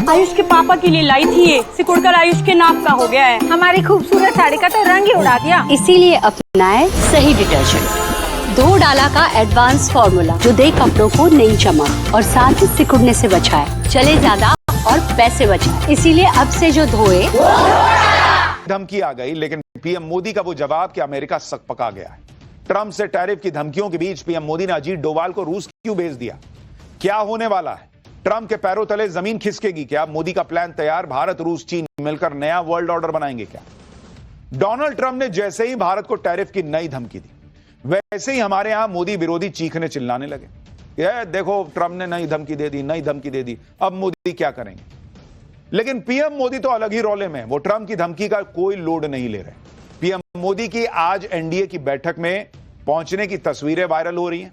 आयुष के पापा के लिए लाई थी ये, सिकुड़कर आयुष के नाक का हो गया है। हमारी खूबसूरत साड़ी का तो रंग ही उड़ा दिया। इसीलिए अपनाए सही डिटर्जेंट, 2 डाला का एडवांस फॉर्मूला जो दे कपड़ों को नई चमक और साथ ही सिकुड़ने से बचाए, चले ज्यादा और पैसे बचाए। इसीलिए अब से जो धोए। धमकी आ गई, लेकिन पीएम मोदी का वो जवाब कि अमेरिका सकपका गया है। ट्रंप से टैरिफ की धमकियों के बीच पीएम मोदी ने अजीत डोभाल को रूस क्यों भेज दिया? क्या होने वाला है? ट्रंप के पैरों तले जमीन खिसकेगी क्या? मोदी का प्लान तैयार, भारत रूस चीन मिलकर नया वर्ल्ड ऑर्डर बनाएंगे क्या? डोनाल्ड ट्रंप ने जैसे ही भारत को टैरिफ की नई धमकी दी, वैसे ही हमारे यहां मोदी विरोधी चीखने चिल्लाने लगे। ये देखो, ट्रंप ने नई धमकी दे दी, नई धमकी दे दी, अब मोदी क्या करेंगे? लेकिन पीएम मोदी तो अलग ही रोले में, वो ट्रंप की धमकी का कोई लोड नहीं ले रहे। पीएम मोदी की आज एनडीए की बैठक में पहुंचने की तस्वीरें वायरल हो रही हैं।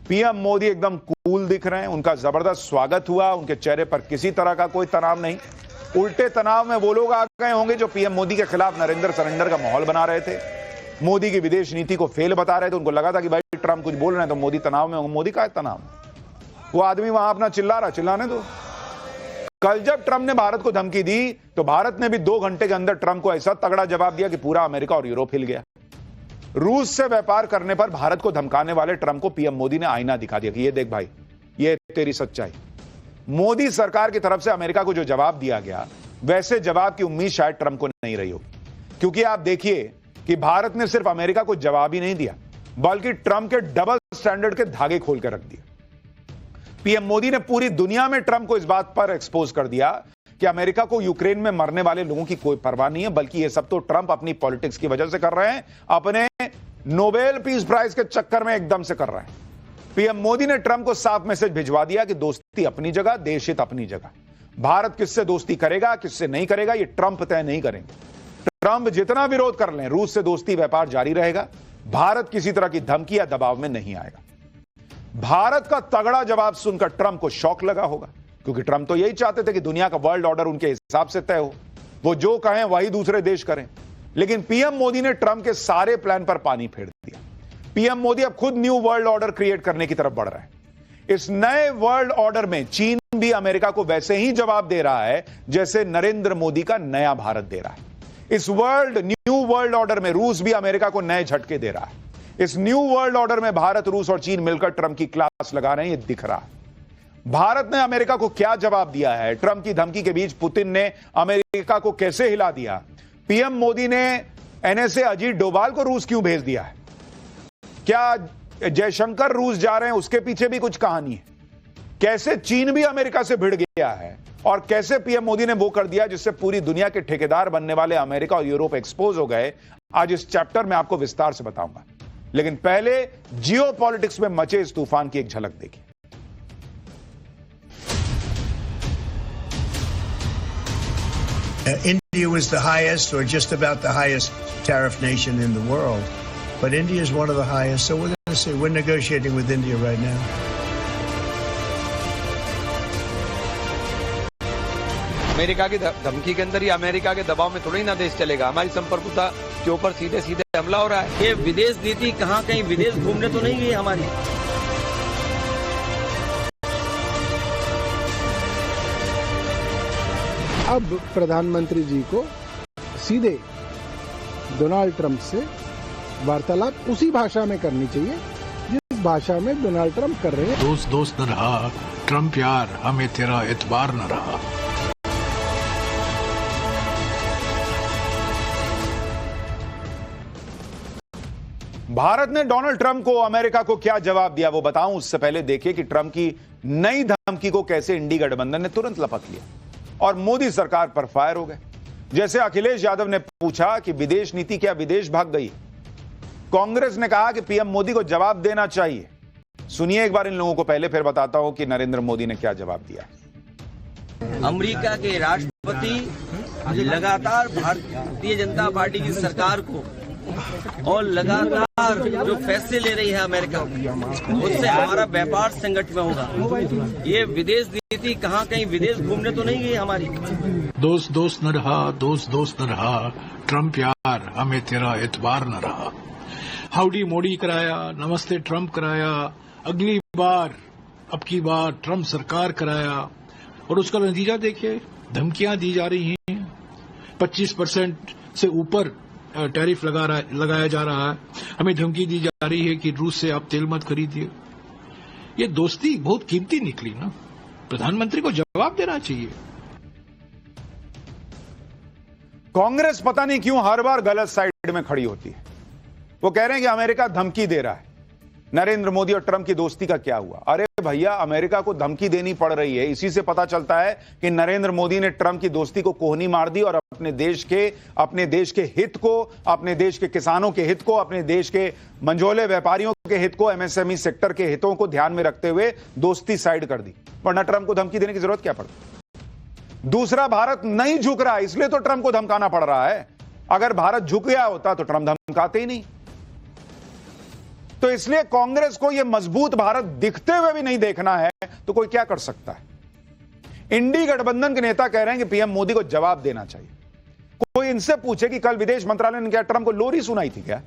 पीएम मोदी एकदम कूल दिख रहे हैं, उनका जबरदस्त स्वागत हुआ, उनके चेहरे पर किसी तरह का कोई तनाव नहीं। उल्टे तनाव में वो लोग आ गए होंगे जो पीएम मोदी के खिलाफ नरेंद्र सरेंडर का माहौल बना रहे थे, मोदी की विदेश नीति को फेल बता रहे थे। उनको लगा था कि भाई ट्रंप कुछ बोल रहे हैं तो मोदी तनाव में होंगे। मोदी का तनाव, वो आदमी वहां अपना चिल्ला रहा, चिल्लाने दो। कल जब ट्रंप ने भारत को धमकी दी तो भारत ने भी 2 घंटे के अंदर ट्रंप को ऐसा तगड़ा जवाब दिया कि पूरा अमेरिका और यूरोप हिल गया। रूस से व्यापार करने पर भारत को धमकाने वाले ट्रंप को पीएम मोदी ने आईना दिखा दिया कि ये देख भाई, ये तेरी सच्चाई। मोदी सरकार की तरफ से अमेरिका को जो जवाब दिया गया, वैसे जवाब की उम्मीद शायद ट्रंप को नहीं रही होगी। क्योंकि आप देखिए कि भारत ने सिर्फ अमेरिका को जवाब ही नहीं दिया, बल्कि ट्रंप के डबल स्टैंडर्ड के धागे खोल कर रख दिए। पीएम मोदी ने पूरी दुनिया में ट्रंप को इस बात पर एक्सपोज कर दिया कि अमेरिका को यूक्रेन में मरने वाले लोगों की कोई परवाह नहीं है, बल्कि ये सब तो ट्रंप अपनी पॉलिटिक्स की वजह से कर रहे हैं, अपने नोबेल पीस प्राइज के चक्कर में एकदम से कर रहे हैं। पीएम मोदी ने ट्रंप को साफ मैसेज भिजवा दिया कि दोस्ती अपनी जगह, देश हित अपनी जगह। भारत किससे दोस्ती करेगा, किससे नहीं करेगा, ये ट्रंप तय नहीं करेंगे। ट्रंप जितना विरोध कर लें, रूस से दोस्ती व्यापार जारी रहेगा। भारत किसी तरह की धमकी या दबाव में नहीं आएगा। भारत का तगड़ा जवाब सुनकर ट्रंप को शॉक लगा होगा, क्योंकि ट्रंप तो यही चाहते थे कि दुनिया का वर्ल्ड ऑर्डर उनके हिसाब से तय हो, वो जो कहें वही दूसरे देश करें। लेकिन पीएम मोदी ने ट्रंप के सारे प्लान पर पानी फेर दिया। पीएम मोदी अब खुद न्यू वर्ल्ड ऑर्डर क्रिएट करने की तरफ बढ़ रहा है। इस नए वर्ल्ड ऑर्डर में चीन भी अमेरिका को वैसे ही जवाब दे रहा है जैसे नरेंद्र मोदी का नया भारत दे रहा है। इस न्यू वर्ल्ड ऑर्डर में रूस भी अमेरिका को नए झटके दे रहा है। इस न्यू वर्ल्ड ऑर्डर में भारत, रूस और चीन मिलकर ट्रंप की क्लास लगा रहे हैं, ये दिख रहा है। भारत ने अमेरिका को क्या जवाब दिया है? ट्रंप की धमकी के बीच पुतिन ने अमेरिका को कैसे हिला दिया? पीएम मोदी ने एनएसए अजीत डोभाल को रूस क्यों भेज दिया है? क्या जयशंकर रूस जा रहे हैं, उसके पीछे भी कुछ कहानी है? कैसे चीन भी अमेरिका से भिड़ गया है और कैसे पीएम मोदी ने वो कर दिया जिससे पूरी दुनिया के ठेकेदार बनने वाले अमेरिका और यूरोप एक्सपोज हो गए? आज इस चैप्टर में आपको विस्तार से बताऊंगा, लेकिन पहले जियोपॉलिटिक्स में मचे इस तूफान की एक झलक देखिए। India was the highest, or just about the highest tariff nation in the world, but India is one of the highest. So we're going to see. We're negotiating with India right now. America की धमकी के अंदर ही America के दबाव में थोड़ी ना देश चलेगा। हमारी संप्रभुता के ऊपर सीधे सीधे हमला हो रहा है। ये विदेश नीति कहाँ कहीं विदेश घूमने तो नहीं गई हमारी। अब प्रधानमंत्री जी को सीधे डोनाल्ड ट्रंप से वार्तालाप उसी भाषा में करनी चाहिए जिस भाषा में डोनाल्ड ट्रंप कर रहे हैं। दोस्त दोस्त न रहा ट्रंप यार, हमें तेरा एतबार न रहा। भारत ने डोनाल्ड ट्रंप को, अमेरिका को क्या जवाब दिया वो बताऊं, उससे पहले देखिए कि ट्रंप की नई धमकी को कैसे इंडी गठबंधन ने तुरंत लपक लिया और मोदी सरकार पर फायर हो गए। जैसे अखिलेश यादव ने पूछा कि विदेश नीति क्या विदेश भाग गई, कांग्रेस ने कहा कि पीएम मोदी को जवाब देना चाहिए। सुनिए एक बार इन लोगों को, पहले फिर बताता हूं कि नरेंद्र मोदी ने क्या जवाब दिया। अमेरिका के राष्ट्रपति लगातार भारतीय जनता पार्टी की सरकार को और लगातार जो फैसले ले रही है अमेरिका, उससे हमारा व्यापार संकट में होगा। ये विदेश नीति कहाँ कहीं विदेश घूमने तो नहीं गई हमारी। दोस्त दोस्त न रहा, दोस्त दोस्त न रहा, ट्रंप यार, हमें तेरा एतबार न रहा। हाउडी मोदी कराया, नमस्ते ट्रंप कराया, अगली बार अब की बार ट्रंप सरकार कराया, और उसका नतीजा देखिए, धमकियां दी जा रही हैं, 25% से ऊपर टैरिफ लगाया जा रहा है, हमें धमकी दी जा रही है कि रूस से आप तेल मत खरीदिए। ये दोस्ती बहुत कीमती निकली ना, प्रधानमंत्री को जवाब देना चाहिए। कांग्रेस पता नहीं क्यों हर बार गलत साइड में खड़ी होती है। वो कह रहे हैं कि अमेरिका धमकी दे रहा है, नरेंद्र मोदी और ट्रंप की दोस्ती का क्या हुआ? अरे भैया, अमेरिका को धमकी देनी पड़ रही है, इसी से पता चलता है कि नरेंद्र मोदी ने ट्रंप की दोस्ती को कोहनी मार दी और अपने देश के हित को, अपने देश के किसानों के हित को, अपने देश के मंझोले व्यापारियों के हित को, एमएसएमई सेक्टर के हितों को ध्यान में रखते हुए दोस्ती साइड कर दी। वरना ट्रंप को धमकी देने की जरूरत क्या पड़ती? दूसरा, भारत नहीं झुक रहा, इसलिए तो ट्रंप को धमकाना पड़ रहा है। अगर भारत झुक गया होता तो ट्रंप धमकाते ही नहीं। तो इसलिए कांग्रेस को यह मजबूत भारत दिखते हुए भी नहीं देखना है तो कोई क्या कर सकता है? इंडी गठबंधन के नेता कह रहे हैं कि पीएम मोदी को जवाब देना चाहिए। कोई इनसे पूछे कि कल विदेश मंत्रालय ने क्या ट्रंप को लोरी सुनाई थी क्या?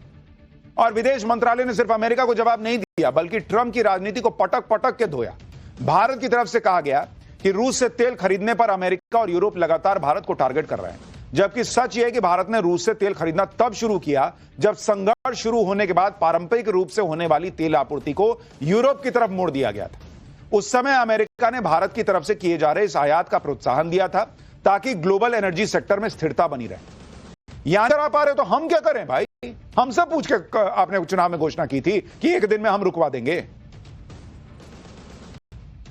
और विदेश मंत्रालय ने सिर्फ अमेरिका को जवाब नहीं दिया, बल्कि ट्रंप की राजनीति को पटक पटक के धोया। भारत की तरफ से कहा गया कि रूस से तेल खरीदने पर अमेरिका और यूरोप लगातार भारत को टारगेट कर रहे हैं, जबकि सच यह है कि भारत ने रूस से तेल खरीदना तब शुरू किया जब संघर्ष शुरू होने के बाद पारंपरिक रूप से होने वाली तेल आपूर्ति को यूरोप की तरफ मोड़ दिया गया था। उस समय अमेरिका ने भारत की तरफ से किए जा रहे इस आयात का प्रोत्साहन दिया था ताकि ग्लोबल एनर्जी सेक्टर में स्थिरता बनी रहे। यहां कर पा रहे तो हम क्या करें भाई? हमसे पूछ के आपने चुनाव में घोषणा की थी कि एक दिन में हम रुकवा देंगे।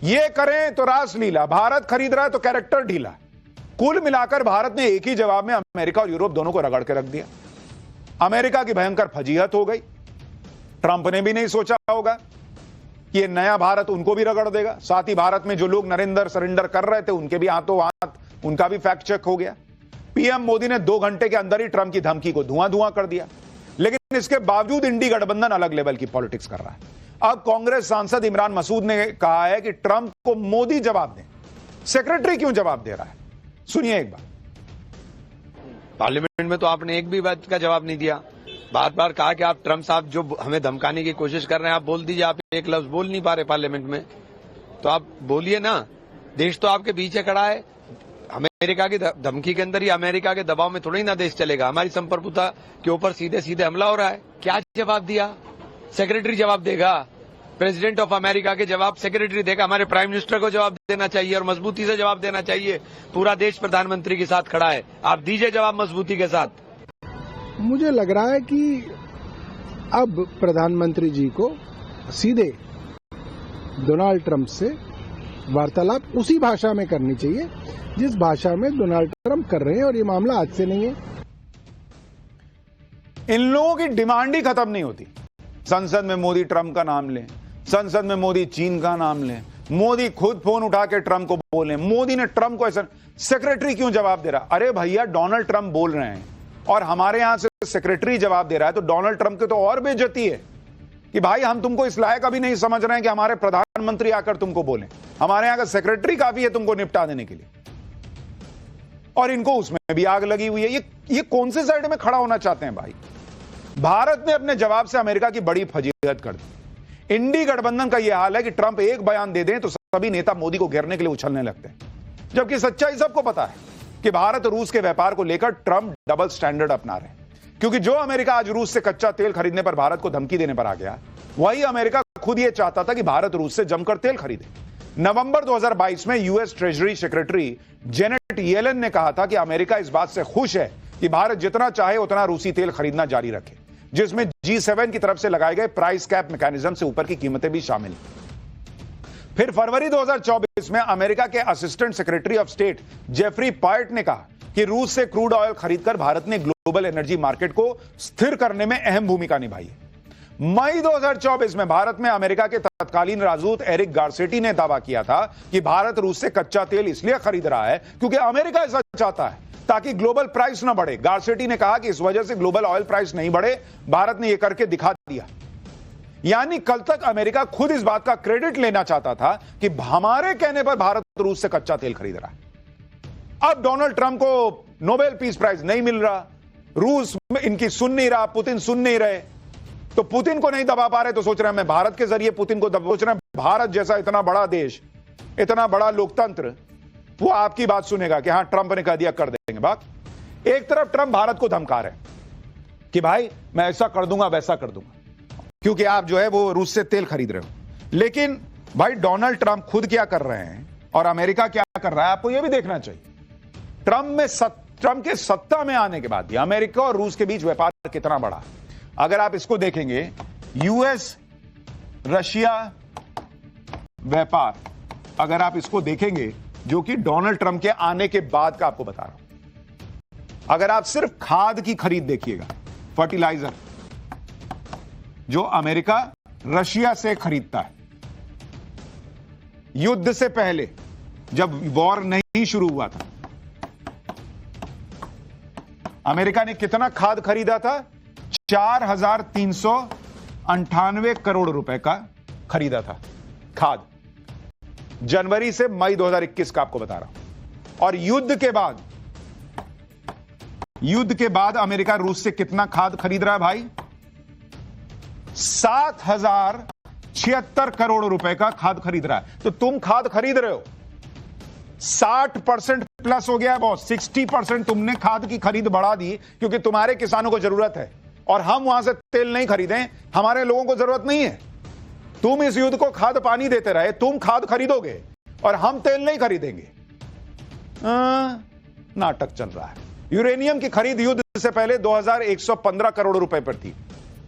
ये करें तो रासलीला, भारत खरीद रहा है तो कैरेक्टर ढीला। कुल मिलाकर भारत ने एक ही जवाब में अमेरिका और यूरोप दोनों को रगड़ के रख दिया। अमेरिका की भयंकर फजीहत हो गई। ट्रंप ने भी नहीं सोचा होगा कि ये नया भारत उनको भी रगड़ देगा। साथ ही भारत में जो लोग नरेंद्र सरेंडर कर रहे थे उनके भी हाथों हाथ उनका भी फैक्ट चेक हो गया। पीएम मोदी ने 2 घंटे के अंदर ही ट्रंप की धमकी को धुआं धुआं कर दिया। लेकिन इसके बावजूद इंडी गठबंधन अलग लेवल की पॉलिटिक्स कर रहा है। अब कांग्रेस सांसद इमरान मसूद ने कहा है कि ट्रंप को मोदी जवाब दें। सेक्रेटरी क्यों जवाब दे रहा है? सुनिए एक बार। पार्लियामेंट में तो आपने एक भी बात का जवाब नहीं दिया। बार बार कहा कि आप ट्रंप साहब जो हमें धमकाने की कोशिश कर रहे हैं, आप बोल दीजिए। आप एक लफ्ज बोल नहीं पा रहे पार्लियामेंट में, तो आप बोलिए ना। देश तो आपके पीछे खड़ा है। अमेरिका की धमकी के अंदर ही, अमेरिका के दबाव में थोड़ी ना देश चलेगा। हमारी संप्रभुता के ऊपर सीधे सीधे हमला हो रहा है। क्या जवाब दिया? सेक्रेटरी जवाब देगा। प्रेसिडेंट ऑफ अमेरिका के जवाब सेक्रेटरी देगा। हमारे प्राइम मिनिस्टर को जवाब देना चाहिए और मजबूती से जवाब देना चाहिए। पूरा देश प्रधानमंत्री के साथ खड़ा है, आप दीजिए जवाब मजबूती के साथ। मुझे लग रहा है कि अब प्रधानमंत्री जी को सीधे डोनाल्ड ट्रंप से वार्तालाप उसी भाषा में करनी चाहिए जिस भाषा में डोनाल्ड ट्रंप कर रहे हैं, और ये मामला आज से नहीं है। इन लोगों की डिमांड ही खत्म नहीं होती। संसद में मोदी ट्रंप का नाम लें, संसद में मोदी चीन का नाम लें, मोदी खुद फोन उठा के ट्रंप को बोलें। मोदी ने ट्रंप को ऐसा, सेक्रेटरी क्यों जवाब दे रहा? अरे भैया, डोनाल्ड ट्रंप बोल रहे हैं और हमारे यहां से सेक्रेटरी जवाब दे रहा है, तो डोनाल्ड ट्रंप की तो और बेइज्जती है कि भाई हम तुमको इस लायक अभी नहीं समझ रहे हैं कि हमारे प्रधानमंत्री आकर तुमको बोले। हमारे यहां का सेक्रेटरी काफी है तुमको निपटा देने के लिए। और इनको उसमें भी आग लगी हुई है। ये कौन से साइड में खड़ा होना चाहते हैं भाई? भारत ने अपने जवाब से अमेरिका की बड़ी फजीहत कर दी। इंडी गठबंधन का यह हाल है कि ट्रंप एक बयान दे दें तो सभी नेता मोदी को घेरने के लिए उछलने लगते हैं, जबकि सच्चाई सबको पता है कि भारत रूस के व्यापार को लेकर ट्रंप डबल स्टैंडर्ड अपना रहे हैं। क्योंकि जो अमेरिका आज रूस से कच्चा तेल खरीदने पर भारत को धमकी देने पर आ गया, वही अमेरिका खुद यह चाहता था कि भारत रूस से जमकर तेल खरीदे। नवंबर 2022 में US treasury secretary Janet Yellen ने कहा था कि अमेरिका इस बात से खुश है कि भारत जितना चाहे उतना रूसी तेल खरीदना जारी रखे, जिसमें G7 की तरफ से लगाए गए प्राइस कैप मैकेनिज्म से ऊपर की कीमतें भी शामिल। फिर फरवरी 2024 में अमेरिका के assistant secretary of state Jeffrey Pyatt ने कहा कि रूस से क्रूड ऑयल खरीदकर भारत ने ग्लोबल एनर्जी मार्केट को स्थिर करने में अहम भूमिका निभाई है। मई 2024 में भारत में अमेरिका के तत्कालीन राजदूत एरिक गार्सेटी ने दावा किया था कि भारत रूस से कच्चा तेल इसलिए खरीद रहा है क्योंकि अमेरिका ऐसा चाहता है ताकि ग्लोबल प्राइस न बढ़े। गार्सेटी ने कहा कि इस वजह से ग्लोबल ऑयल प्राइस नहीं बढ़े। भारत ने यह करके दिखा दिया। यानी कल तक अमेरिका खुद इस बात का क्रेडिट लेना चाहता था कि हमारे कहने पर भारत रूस से कच्चा तेल खरीद रहा है। अब डोनाल्ड ट्रंप को नोबेल पीस प्राइज नहीं मिल रहा, रूस में इनकी सुन नहीं रहा, पुतिन सुन नहीं रहे, तो पुतिन को नहीं दबा पा रहे तो सोच रहे हैं मैं भारत के जरिए पुतिन को सोच रहे हैं। भारत जैसा इतना बड़ा देश, इतना बड़ा लोकतंत्र, वो आपकी बात सुनेगा कि हां ट्रंप ने कह दिया कर देंगे बात। एक तरफ ट्रंप भारत को धमका रहे हैं कि भाई मैं ऐसा कर दूंगा वैसा कर दूंगा, क्योंकि आप जो है वो रूस से तेल खरीद रहे हो। लेकिन भाई डोनाल्ड ट्रंप खुद क्या कर रहे हैं और अमेरिका क्या कर रहा है, आपको यह भी देखना चाहिए। ट्रंप के सत्ता में आने के बाद भी अमेरिका और रूस के बीच व्यापार कितना बढ़ा। अगर आप इसको देखेंगे, यूएस रशिया व्यापार, अगर आप इसको देखेंगे, जो कि डोनाल्ड ट्रंप के आने के बाद का आपको बता रहा हूं। अगर आप सिर्फ खाद की खरीद देखिएगा, फर्टिलाइजर जो अमेरिका रशिया से खरीदता है, युद्ध से पहले जब वॉर नहीं शुरू हुआ था, अमेरिका ने कितना खाद खरीदा था? 4,398 करोड़ रुपए का खरीदा था खाद, जनवरी से मई 2021 का आपको बता रहा हूं। और युद्ध के बाद अमेरिका रूस से कितना खाद खरीद रहा है भाई? 7,076 करोड़ रुपए का खाद खरीद रहा है। तो तुम खाद खरीद रहे हो, 60% प्लस हो गया है बॉस। 60% तुमने खाद की खरीद बढ़ा दी क्योंकि तुम्हारे किसानों को जरूरत है, और हम वहां से तेल नहीं खरीदें, हमारे लोगों को जरूरत नहीं है। तुम इस युद्ध को खाद पानी देते रहे, तुम खाद खरीदोगे और हम तेल नहीं खरीदेंगे। नाटक चल रहा है। यूरेनियम की खरीद युद्ध से पहले 2,115 करोड़ रुपए पर थी,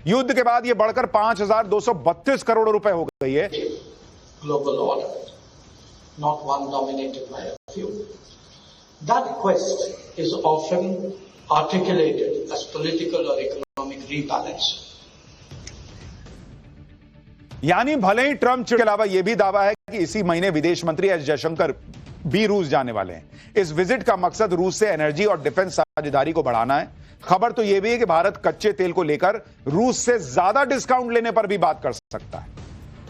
युद्ध के बाद यह बढ़कर 5,232 करोड़ रुपए हो गई है। Global order, not one dominated by a few. That quest is often articulated as political or economic rebalance. यानी भले ही ट्रंप के अलावा यह भी दावा है कि इसी महीने विदेश मंत्री एस जयशंकर भी रूस जाने वाले हैं। इस विजिट का मकसद रूस से एनर्जी और डिफेंस साझेदारी को बढ़ाना है। खबर तो यह भी है कि भारत कच्चे तेल को लेकर रूस से ज्यादा डिस्काउंट लेने पर भी बात कर सकता है।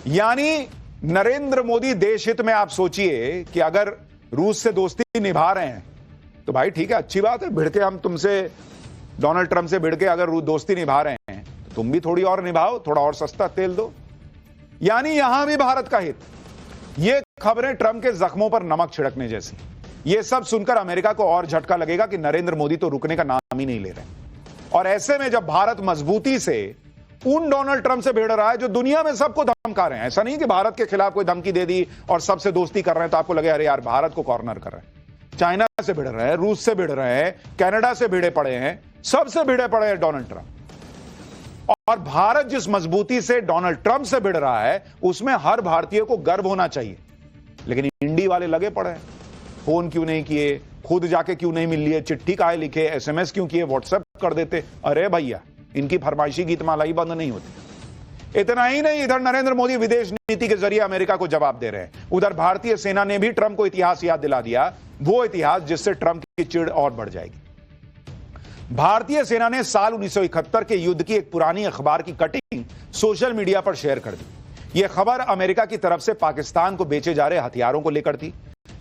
यानी नरेंद्र मोदी देश हित में आप सोचिए कि अगर रूस से दोस्ती निभा रहे हैं तो भाई ठीक है, अच्छी बात है, भिड़ के हम तुमसे, डोनाल्ड ट्रंप से भिड़ के अगर दोस्ती निभा रहे हैं तो तुम भी थोड़ी और निभाओ, थोड़ा और सस्ता तेल दो। यानी यहां भी भारत का हित। ये खबरें ट्रंप के जख्मों पर नमक छिड़कने जैसी। ये सब सुनकर अमेरिका को और झटका लगेगा कि नरेंद्र मोदी तो रुकने का नाम ही नहीं ले रहे। और ऐसे में जब भारत मजबूती से उन डोनाल्ड ट्रंप से भिड़ रहा है जो दुनिया में सबको धमका रहे हैं, ऐसा नहीं कि भारत के खिलाफ कोई धमकी दे दी और सबसे दोस्ती कर रहे हैं तो आपको लगे अरे यार भारत को कॉर्नर कर रहे हैं। चाइना से भिड़ रहे हैं, रूस से भिड़ रहे हैं, कनाडा से भिड़े पड़े हैं, सबसे भिड़े पड़े हैं डोनाल्ड ट्रंप। और भारत जिस मजबूती से डोनाल्ड ट्रंप से भिड़ रहा है उसमें हर भारतीय को गर्व होना चाहिए। लेकिन इंडी वाले लगे पड़े हैं, फोन क्यों नहीं किए, खुद जाके क्यों नहीं मिल लिए, चिट्ठी काहे लिखे, एसएमएस क्यों किए, व्हाट्सएप कर देते। अरे भैया, इनकी फरमाइशी गीतमाला ही बंद नहीं होती। इतना ही नहीं, इधर नरेंद्र मोदी विदेश नीति के जरिए अमेरिका को जवाब दे रहे हैं, उधर भारतीय सेना ने भी ट्रंप को इतिहास याद दिला दिया, वो इतिहास जिससे ट्रंप की चिढ़ और बढ़ जाएगी। भारतीय सेना ने साल 1971 के युद्ध की एक पुरानी अखबार की कटिंग सोशल मीडिया पर शेयर कर दी। यह खबर अमेरिका की तरफ से पाकिस्तान को बेचे जा रहे हथियारों को लेकर थी।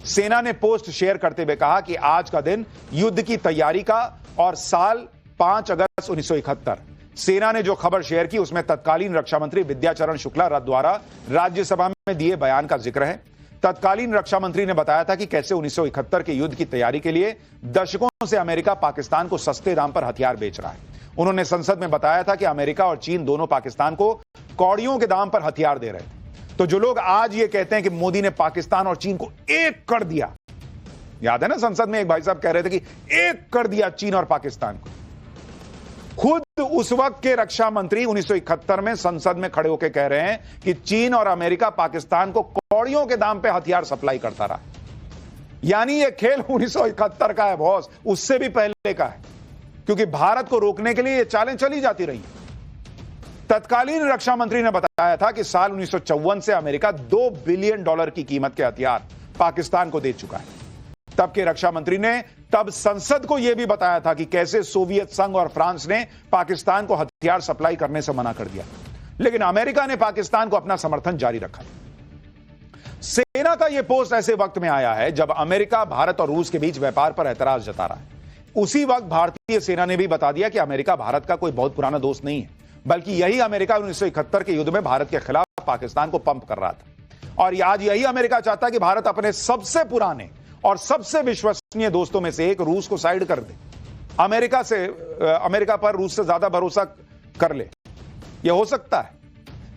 सेना ने पोस्ट शेयर करते हुए कहा कि आज का दिन युद्ध की तैयारी का और साल 5 अगस्त 1971। सेना ने जो खबर शेयर की उसमें तत्कालीन रक्षा मंत्री विद्याचरण शुक्ला द्वारा राज्यसभा में दिए बयान का जिक्र है। तत्कालीन रक्षा मंत्री ने बताया था कि कैसे 1971 के युद्ध की तैयारी के लिए दशकों से अमेरिका पाकिस्तान को सस्ते दाम पर हथियार बेच रहा है। उन्होंने संसद में बताया था कि अमेरिका और चीन दोनों पाकिस्तान को कौड़ियों के दाम पर हथियार दे रहे थे। तो जो लोग आज ये कहते हैं कि मोदी ने पाकिस्तान और चीन को एक कर दिया, याद है ना संसद में एक भाई साहब कह रहे थे कि एक कर दिया चीन और पाकिस्तान को। खुद उस वक्त के रक्षा मंत्री 1971 में संसद में खड़े होकर कह रहे हैं कि चीन और अमेरिका पाकिस्तान को कौड़ियों के दाम पे हथियार सप्लाई करता रहा। यानी ये खेल 1971 का है बॉस, उससे भी पहले का है, क्योंकि भारत को रोकने के लिए ये चालें चली जाती रही। तत्कालीन रक्षा मंत्री ने बताया था कि साल 1954 से अमेरिका $2 बिलियन की कीमत के हथियार पाकिस्तान को दे चुका है। तब के रक्षा मंत्री ने तब संसद को यह भी बताया था कि कैसे सोवियत संघ और फ्रांस ने पाकिस्तान को हथियार सप्लाई करने से मना कर दिया, लेकिन अमेरिका ने पाकिस्तान को अपना समर्थन जारी रखा। सेना का यह पोस्ट ऐसे वक्त में आया है जब अमेरिका भारत और रूस के बीच व्यापार पर एतराज जता रहा है। उसी वक्त भारतीय सेना ने भी बता दिया कि अमेरिका भारत का कोई बहुत पुराना दोस्त नहीं है, बल्कि यही अमेरिका 1971 के युद्ध में भारत के खिलाफ पाकिस्तान को पंप कर रहा था। और आज यही अमेरिका चाहता है कि भारत अपने सबसे पुराने और सबसे विश्वसनीय दोस्तों में से एक रूस को साइड कर दे, अमेरिका पर रूस से ज्यादा भरोसा कर ले। यह हो सकता है,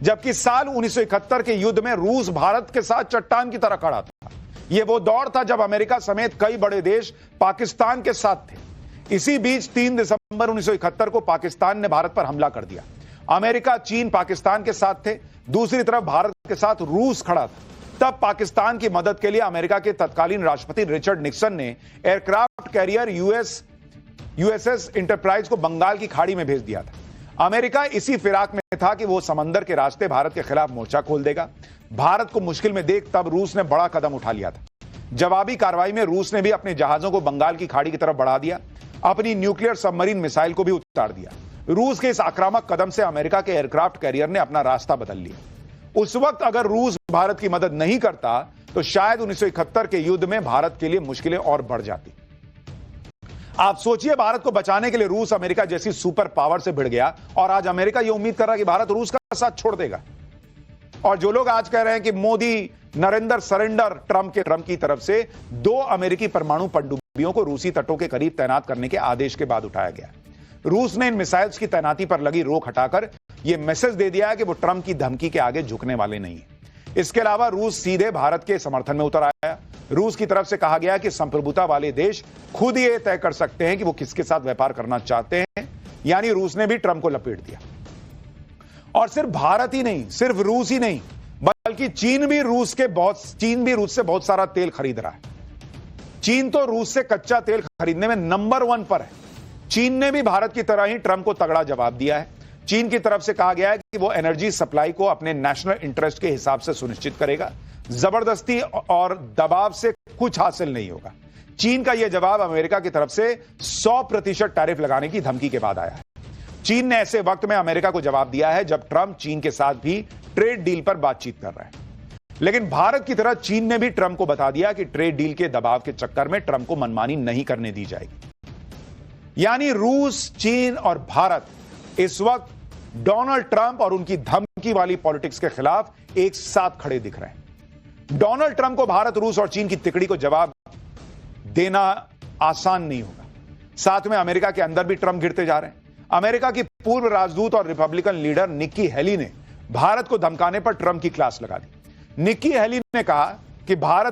जबकि साल 1971 के युद्ध में रूस भारत के साथ चट्टान की तरह खड़ा था। यह वो दौर था जब अमेरिका समेत कई बड़े देश पाकिस्तान के साथ थे। इसी बीच 3 दिसंबर 1971 को पाकिस्तान ने भारत पर हमला कर दिया। अमेरिका, चीन पाकिस्तान के साथ थे, दूसरी तरफ भारत के साथ रूस खड़ा था। तब पाकिस्तान की मदद के लिए अमेरिका के तत्कालीन राष्ट्रपति रिचर्ड निक्सन ने एयरक्राफ्ट कैरियर यूएसएस इंटरप्राइज को बंगाल की खाड़ी में भेज दिया था। अमेरिका इसी फिराक में था कि वो समंदर के रास्ते भारत के खिलाफ मोर्चा खोल देगा। भारत को मुश्किल में देख तब रूस ने बड़ा कदम उठा लिया था। जवाबी कार्रवाई में रूस ने भी अपने जहाजों को बंगाल की खाड़ी की तरफ बढ़ा दिया, अपनी न्यूक्लियर सबमरीन मिसाइल को भी उतार दिया। रूस के इस आक्रामक कदम से अमेरिका के एयरक्राफ्ट कैरियर ने अपना रास्ता बदल लिया। उस वक्त अगर रूस भारत की मदद नहीं करता तो शायद 1971 के युद्ध में भारत के लिए मुश्किलें और बढ़ जाती। आप सोचिए, भारत को बचाने के लिए रूस अमेरिका जैसी सुपर पावर से भिड़ गया और आज अमेरिका यह उम्मीद कर रहा है कि भारत रूस का साथ छोड़ देगा। और जो लोग आज कह रहे हैं कि मोदी नरेंद्र सरेंडर, ट्रंप की तरफ से 2 अमेरिकी परमाणु पनडुब्बियों को रूसी तटों के करीब तैनात करने के आदेश के बाद उठाया गया। रूस ने इन मिसाइल्स की तैनाती पर लगी रोक हटाकर यह मैसेज दे दिया है कि वो ट्रंप की धमकी के आगे झुकने वाले नहीं है। इसके अलावा रूस सीधे भारत के समर्थन में उतर आया। रूस की तरफ से कहा गया कि संप्रभुता वाले देश खुद ये तय कर सकते हैं कि वो किसके साथ व्यापार करना चाहते हैं। यानी रूस ने भी ट्रंप को लपेट दिया। और सिर्फ भारत ही नहीं, सिर्फ रूस ही नहीं, बल्कि चीन भी रूस से बहुत सारा तेल खरीद रहा है। चीन तो रूस से कच्चा तेल खरीदने में नंबर 1 पर है। चीन ने भी भारत की तरह ही ट्रंप को तगड़ा जवाब दिया है। चीन की तरफ से कहा गया है कि वो एनर्जी सप्लाई को अपने नेशनल इंटरेस्ट के हिसाब से सुनिश्चित करेगा। जबरदस्ती और दबाव से कुछ हासिल नहीं होगा। चीन का यह जवाब अमेरिका की तरफ से 100% टैरिफ लगाने की धमकी के बाद आया है। चीन ने ऐसे वक्त में अमेरिका को जवाब दिया है जब ट्रंप चीन के साथ भी ट्रेड डील पर बातचीत कर रहा है। लेकिन भारत की तरह चीन ने भी ट्रंप को बता दिया कि ट्रेड डील के दबाव के चक्कर में ट्रंप को मनमानी नहीं करने दी जाएगी। यानी रूस, चीन और भारत इस वक्त डोनाल्ड ट्रंप और उनकी धमकी वाली पॉलिटिक्स के खिलाफ एक साथ खड़े दिख रहे हैं। डोनाल्ड ट्रंप को भारत, रूस और चीन की तिकड़ी को जवाब देना आसान नहीं होगा। साथ में अमेरिका के अंदर भी ट्रंप गिरते जा रहे हैं। अमेरिका की पूर्व राजदूत और रिपब्लिकन लीडर निक्की हेली ने भारत को धमकाने पर ट्रंप की क्लास लगा दी। निक्की हेली ने कहा कि भारत